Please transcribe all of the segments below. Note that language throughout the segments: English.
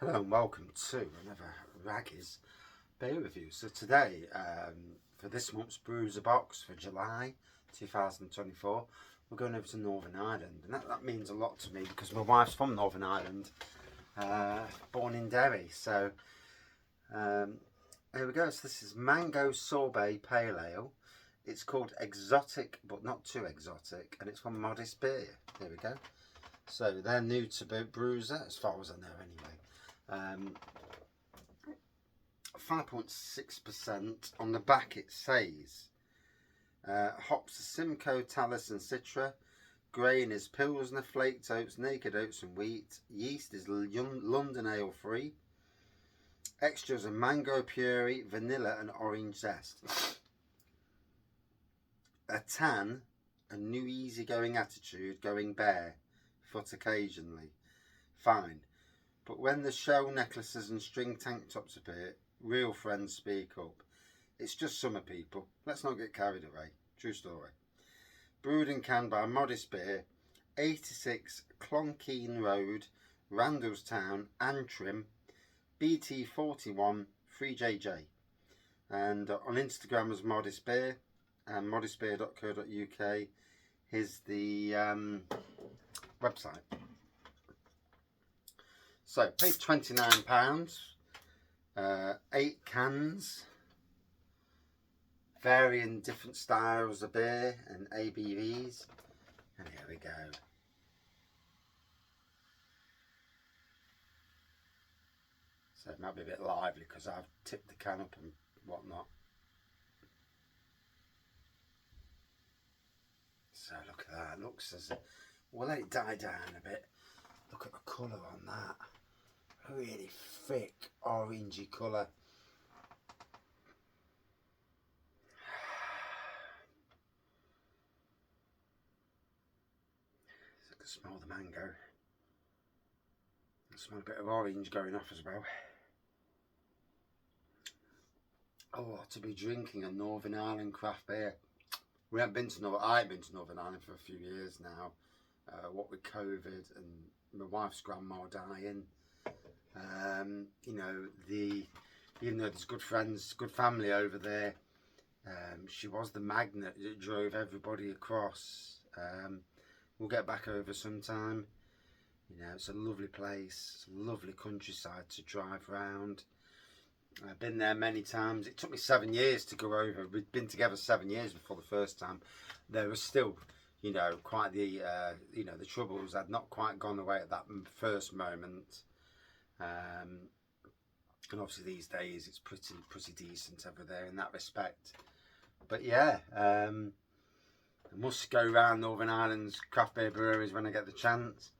Hello and welcome to another Raggy's beer review. So today, for this month's Bruiser box for July 2024, we're going over to Northern Ireland, and that means a lot to me because my wife's from Northern Ireland, born in Derry. So here we go. So this is Mango Sorbet Pale Ale. It's called Exotic, but not too exotic, and it's from Modest Beer. Here we go. So they're new to Bruiser, as far as I know anyway. 5.6%. On the back it says hops are Simcoe, Talus and Citra. Grain is Pilsner, flaked oats, naked oats and wheat. Yeast is London Ale free. Extras are mango puree, vanilla and orange zest. A tan, a new easygoing attitude, going bare foot occasionally. Fine. But when the shell necklaces and string tank tops appear, real friends speak up. It's just summer, people. Let's not get carried away. True story. Brewed and canned by Modest Beer, 86 Clonkeen Road, Randallstown, Antrim, BT41 3JJ. And on Instagram as Modest Beer and modestbeer.co.uk. Here's the website. So, paid £29, 8 cans, varying different styles of beer and ABVs, and here we go. So it might be a bit lively because I've tipped the can up and whatnot. So look at that, it looks as if, we'll let it die down a bit. Look at the colour on that. Really thick orangey colour. So I can smell the mango. I smell a bit of orange going off as well. Oh, to be drinking a Northern Ireland craft beer. We haven't been to I've been to Northern Ireland for a few years now. What with COVID and my wife's grandma dying. You know, even though there's good friends, good family over there, she was the magnet that drove everybody across. We'll get back over sometime. You know, it's a lovely place, it's a lovely countryside to drive around. I've been there many times. It took me 7 years to go over. We'd been together 7 years before the first time. There was still, you know, quite the, you know, the troubles had not quite gone away at that first moment. And obviously these days it's pretty decent over there in that respect. But yeah, I must go around Northern Ireland's craft beer breweries when I get the chance.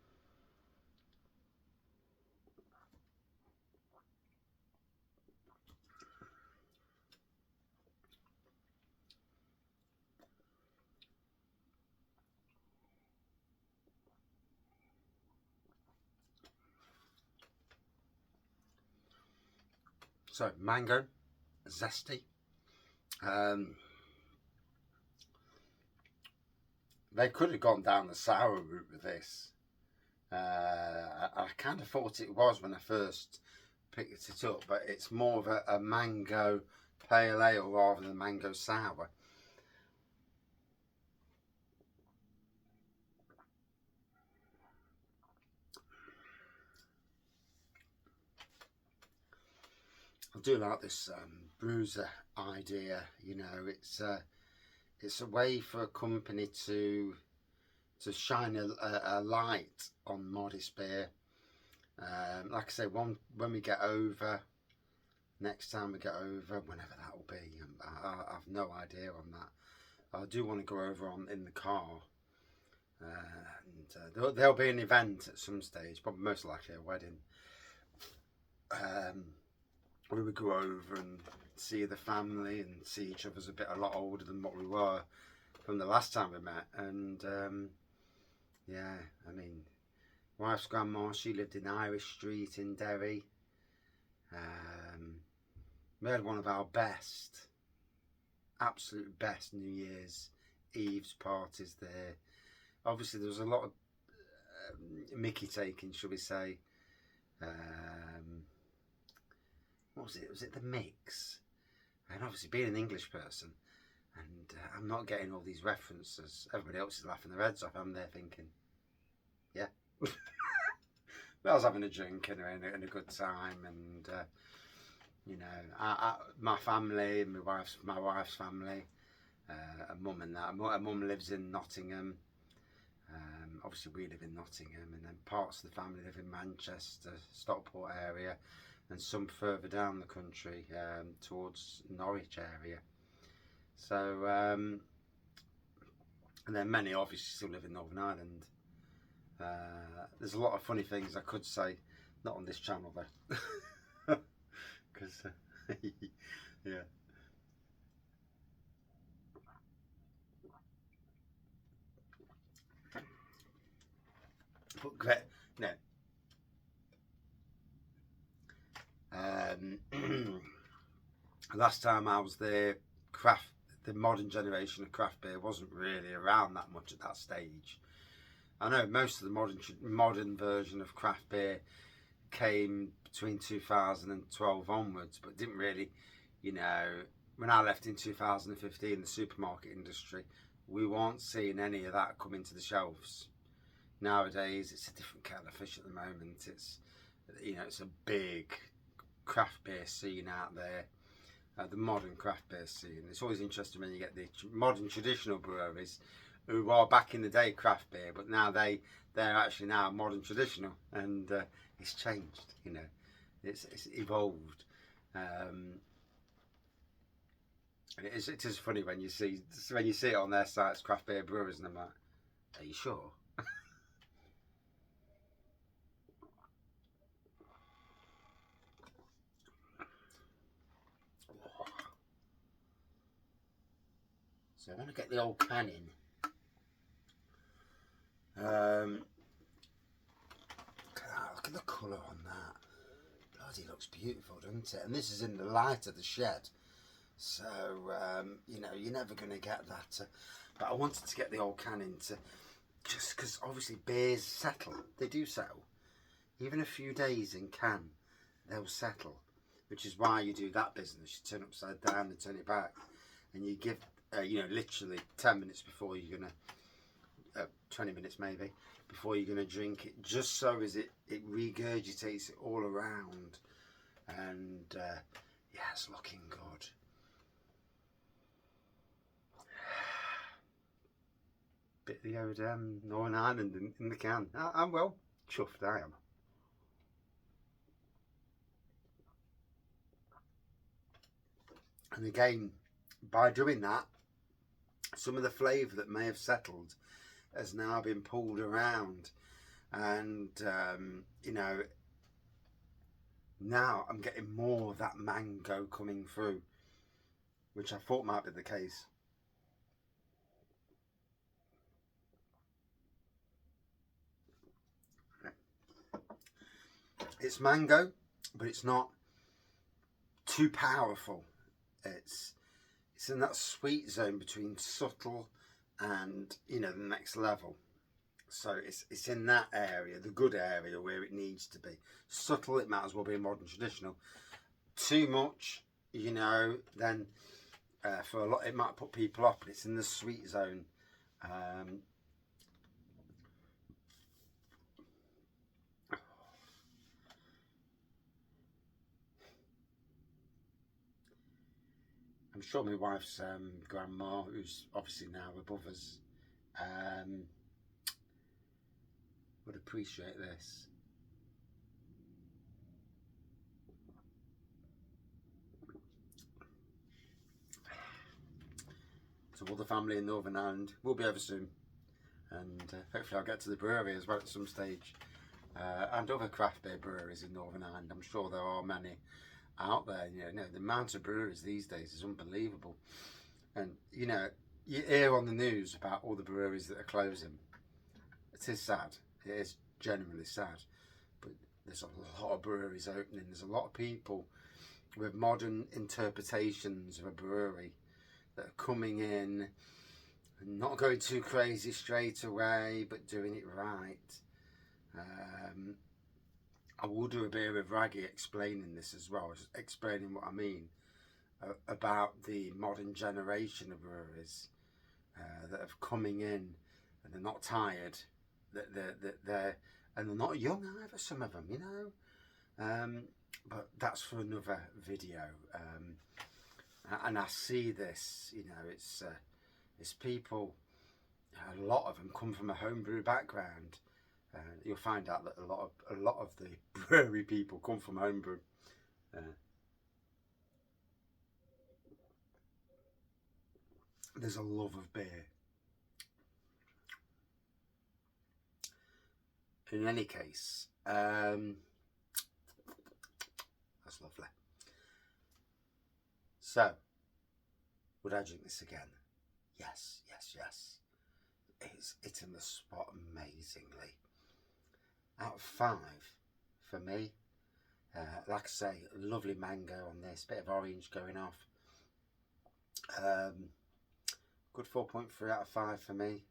So mango, zesty. They could have gone down the sour route with this. I kind of thought it was when I first picked it up, but it's more of a mango pale ale rather than mango sour. I do like this Bruiser idea. You know, it's a way for a company to shine a light on Modest Beer. Like I say, when we get over, next time we get over, whenever that will be, I have no idea on that. I do want to go over in the car, and there'll be an event at some stage, probably most likely a wedding. We would go over and see the family and see each other's a lot older than what we were from the last time we met. And yeah, I mean, wife's grandma, she lived in Irish Street in Derry. We had one of our best, absolute best New Year's Eve's parties there. Obviously there was a lot of mickey taking, shall we say. What was it? Was it the mix? And obviously, being an English person, and I'm not getting all these references. Everybody else is laughing their heads off. I'm there thinking, yeah. But I was having a drink and a good time, and you know, my family, my wife's family, a mum and that. Her mum lives in Nottingham. Obviously, we live in Nottingham, and then parts of the family live in Manchester, Stockport area, and some further down the country towards Norwich area. So, and then many obviously still live in Northern Ireland. There's a lot of funny things I could say, not on this channel though, because yeah. But great, no. Last time I was there, the modern generation of craft beer wasn't really around that much at that stage. I know most of the modern version of craft beer came between 2012 onwards, but didn't really, you know, when I left in 2015, the supermarket industry, we weren't seeing any of that come into the shelves. Nowadays, it's a different kettle of fish at the moment. It's, you know, it's a big craft beer scene out there. The modern craft beer scene. It's always interesting when you get the modern traditional breweries who are back in the day craft beer, but now they're actually now modern traditional, and it's changed. You know, it's evolved. And it is funny when you see it on their sites, craft beer brewers, and I'm like, are you sure? So I want to get the old can in. Look at the colour on that. Bloody looks beautiful, doesn't it? And this is in the light of the shed. So, you know, you're never going to get that. But I wanted to get the old can into, just because obviously beers settle. They do settle. Even a few days in can, they'll settle. Which is why you do that business. You turn upside down and turn it back. And you give, you know, literally 10 minutes before you're going to, 20 minutes maybe, before you're going to drink it, just so as it regurgitates it all around. And yeah, it's looking good. Bit of the old Northern Ireland in the can. I'm well chuffed, I am. And again, by doing that, some of the flavour that may have settled has now been pulled around, and you know, now I'm getting more of that mango coming through, which I thought might be the case. It's mango, but it's not too powerful. It's in that sweet zone between subtle and, you know, the next level. So it's in that area, the good area, where it needs to be. Subtle, it might as well be modern traditional. Too much, you know, then for a lot it might put people off, but it's in the sweet zone. I'm sure my wife's grandma, who's obviously now above us, would appreciate this. So all the family in Northern Ireland will be over soon, and hopefully I'll get to the brewery as well at some stage, and other craft beer breweries in Northern Ireland. I'm sure there are many out there. You know, the amount of breweries these days is unbelievable, and you know, you hear on the news about all the breweries that are closing. It is sad. It is genuinely sad, but there's a lot of breweries opening. There's a lot of people with modern interpretations of a brewery that are coming in and not going too crazy straight away, but doing it right. I will do a bit of Raggy explaining this as well, explaining what I mean about the modern generation of breweries that are coming in, and they're not tired, that they're and they're not young either, some of them, you know. But that's for another video. And I see this, you know, it's people. A lot of them come from a homebrew background. You'll find out that a lot of the brewery people come from homebrew. There's a love of beer. In any case, that's lovely. So, would I drink this again? Yes, yes, yes. It's hitting the spot amazingly. Out of 5 for me. Like I say, lovely mango on this, bit of orange going off. Good 4.3 out of 5 for me,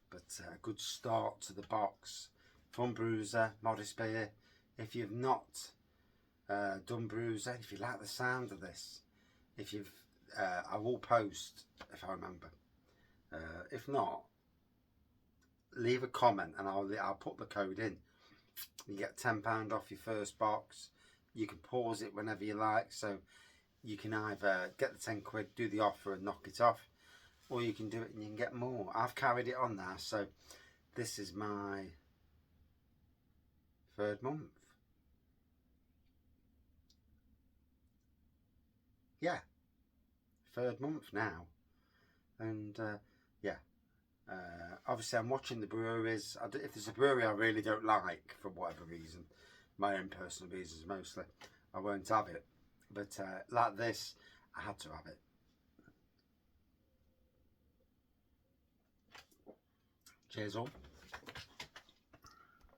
but a good start to the box. From Bruiser, modest beer. If you've not done Bruiser, if you like the sound of this, if you've, I will post if I remember. If not, leave a comment and I'll put the code in. You get £10 off your first box. You can pause it whenever you like, so you can either get the 10 quid, do the offer and knock it off, or you can do it and you can get more. I've carried it on now, so this is my 3rd month. Yeah, 3rd month now. And yeah, obviously I'm watching the breweries. If there's a brewery I really don't like, for whatever reason, my own personal reasons mostly, I won't have it. But like this, I had to have it. Cheers all.